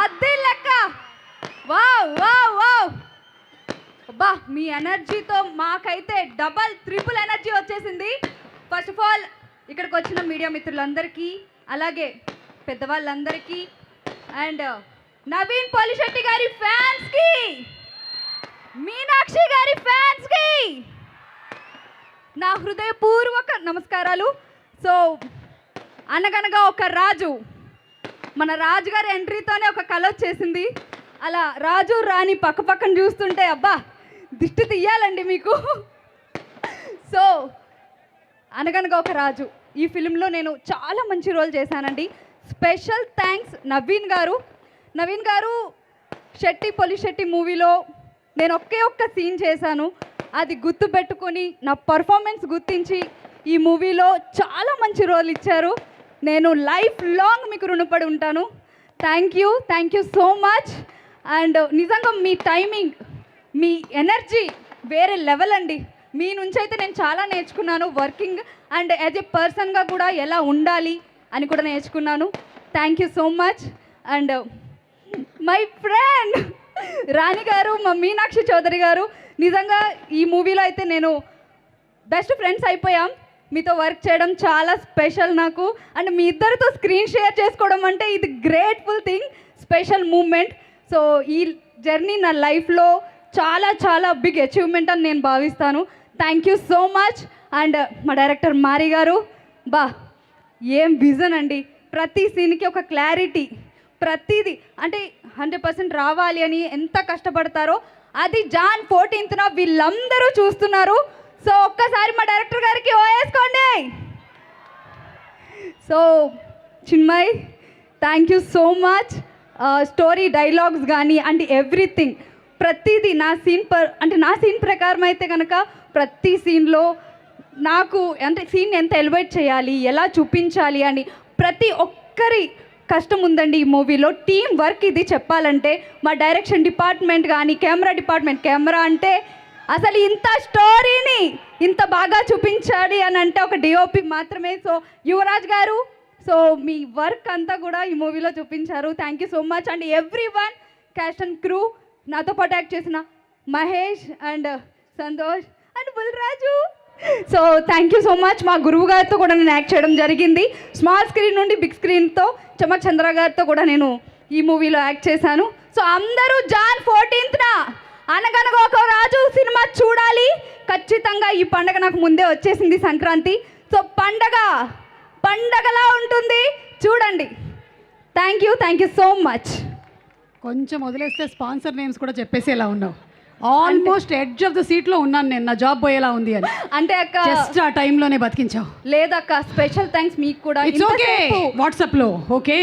అది లెక్క. Wow wow wow. అబ్బా మీ ఎనర్జీతో మాకైతే డబల్ ట్రిపుల్ ఎనర్జీ వచ్చేసింది. ఫస్ట్ ఆఫ్ ఆల్ ఇక్కడికి వచ్చిన మీడియా మిత్రులందరికీ, అలాగే పెద్దవాళ్ళందరికీ, అండ్ నవీన్ పోలిశెట్టి గారి ఫ్యాన్స్కి, మీనాక్షి గారి ఫ్యాన్స్కి నా హృదయపూర్వక నమస్కారాలు. సో అనగనగా ఒక రాజు, మన రాజుగారి ఎంట్రీతోనే ఒక కళ వచ్చేసింది. అలా రాజు రాణి పక్క పక్కన చూస్తుంటే అబ్బా దిష్టి తీయాలండి మీకు. సో అనగనగా ఒక రాజు ఈ ఫిలింలో నేను చాలా మంచి రోల్ చేశానండి. స్పెషల్ థ్యాంక్స్ నవీన్ గారు. నవీన్ గారు శెట్టి పోలిశెట్టి మూవీలో నేను ఒక్క సీన్ చేశాను. అది గుర్తుపెట్టుకొని నా పర్ఫార్మెన్స్ గుర్తించి ఈ మూవీలో చాలా మంచి రోల్ ఇచ్చారు. నేను లైఫ్ లాంగ్ మీకు రుణపడి ఉంటాను. Thank you so much. And నిజంగా మీ టైమింగ్, మీ ఎనర్జీ వేరే లెవెల్ అండి. మీ నుంచి అయితే నేను చాలా నేర్చుకున్నాను. వర్కింగ్ అండ్ యాజ్ ఎ పర్సన్గా కూడా ఎలా ఉండాలి అని కూడా నేర్చుకున్నాను. Thank you so much. And my friend Rani గారు, మా మీనాక్షి చౌదరి గారు, నిజంగా ఈ మూవీలో అయితే నేను బెస్ట్ ఫ్రెండ్స్ అయిపోయాం. మీతో వర్క్ చేయడం చాలా స్పెషల్ నాకు. అండ్ మీ ఇద్దరితో స్క్రీన్ షేర్ చేసుకోవడం అంటే ఇది grateful thing, special moment. So ఈ జర్నీ నా లైఫ్లో చాలా చాలా బిగ్ అచీవ్మెంట్ అని నేను భావిస్తాను. Thank you so much. And మా డైరెక్టర్ మారి గారు, బా ఏం విజన్ అండి. ప్రతి సీన్కి ఒక క్లారిటీ, ప్రతిదీ అంటే 100% రావాలి అని ఎంత కష్టపడతారో అది జాన్ 14th వీళ్ళందరూ చూస్తున్నారు. సో ఒక్కసారి మా డైరెక్టర్ గారికి ఓయేసుకోండి. So Chinmay thank you so much. Story dialogues కానీ అండ్ ఎవ్రీథింగ్ ప్రతిదీ నా సీన్ ప్రకారం అయితే కనుక ప్రతి సీన్లో నాకు అంటే సీన్ ఎంత ఎలివేట్ చేయాలి, ఎలా చూపించాలి అని ప్రతి ఒక్కరి కష్టం ఉందండి ఈ మూవీలో. టీం వర్క్ ఇది చెప్పాలంటే. మా డైరెక్షన్ డిపార్ట్మెంట్ కానీ కెమెరా డిపార్ట్మెంట్, కెమెరా అంటే అసలు ఇంత స్టోరీని ఇంత బాగా చూపించాలి అని అంటే ఒక డిఓపి మాత్రమే. సో యువరాజ్ గారు, సో మీ వర్క్ అంతా కూడా ఈ మూవీలో చూపించారు. Thank you so much. And everyone, caste and crew, నాతో పాటు యాక్ట్ చేసిన Mahesh and Santosh and Bulraju, so thank you so much. మా గురువు గారితో కూడా నేను యాక్ట్ చేయడం జరిగింది. స్మాల్ స్క్రీన్ నుండి బిగ్ స్క్రీన్తో చమక్ చంద్ర గారితో కూడా నేను ఈ మూవీలో యాక్ట్ చేశాను. సో అందరూ జాన్ 14th అనగనగా ఒక రాజు సినిమా చూడాలి ఖచ్చితంగా. ఈ పండగ నాకు ముందే వచ్చేసింది, సంక్రాంతి. సో పండగలా ఉంటుంది, చూడండి. Thank you so much. కొంచెం వదిలేస్తే స్పాన్సర్ నేమ్స్ కూడా చెప్పేసి ఎలా ఉన్నావు. ఆల్మోస్ట్ ఎడ్జ్ ఆఫ్ ద సీట్లో ఉన్నాను నేను, నా జాబ్ పోయేలా ఉంది అని. అంటే అక్క జస్ట్ ఆ టైంలోనే బతికించావు. లేదక్క, స్పెషల్ థ్యాంక్స్ మీకు కూడా. ఇట్స్ ఓకే, వాట్సాప్లో ఓకే.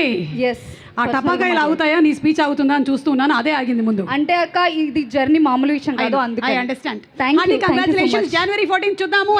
ఎస్, ఆ టపాకాయలు ఆగుతాయా, నీ స్పీచ్ ఆగుతుందా అని చూస్తున్నాను, అదే ఆగింది ముందు. అంటే అక్క ఇది జర్నీ మామూలు విషయం కాదు, అందుకే. I understand. Congratulations. January 14th చూద్దాము.